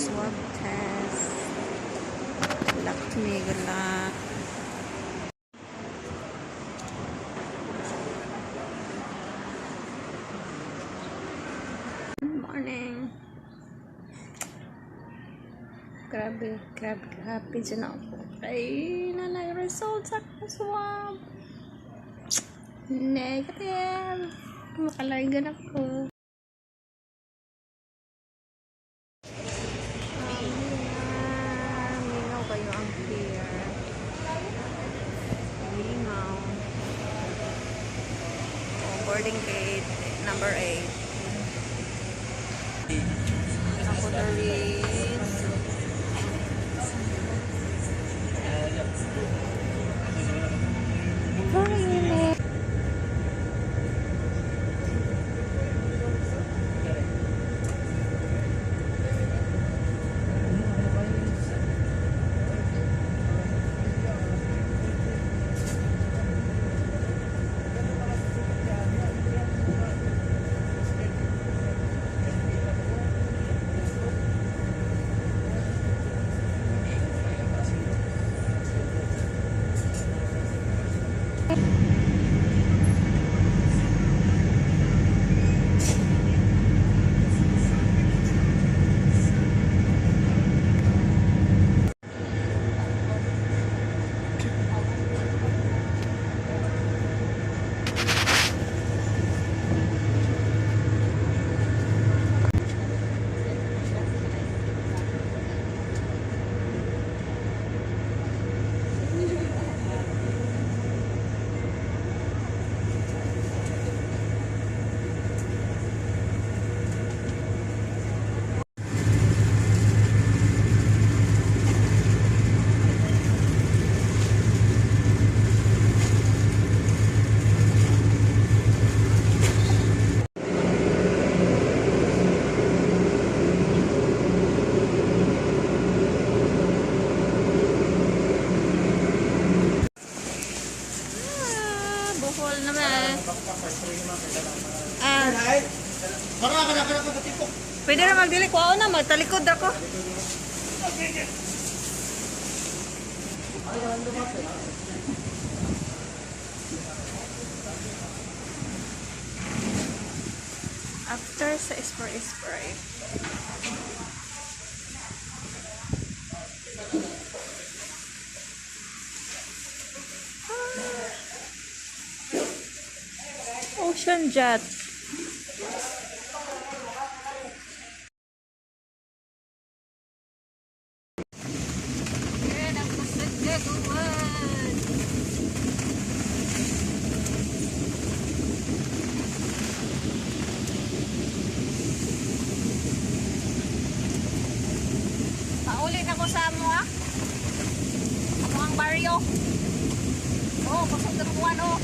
Swab test. Good luck to me. Good luck. Good morning. Grabe happy dyan ako. Ay, nanay results ako swab. Negative. Makalargan ako. Mingaw kayo ang clear. Mingaw. Boarding gate number 8. Ako na rin. Buhol naman. Pwede na magdili ko na magtalikod ako. After sa spray. Ocean jet. Paulit ako sa amo ha. Amo ang baryo. Oh, pasok na kuwan oh.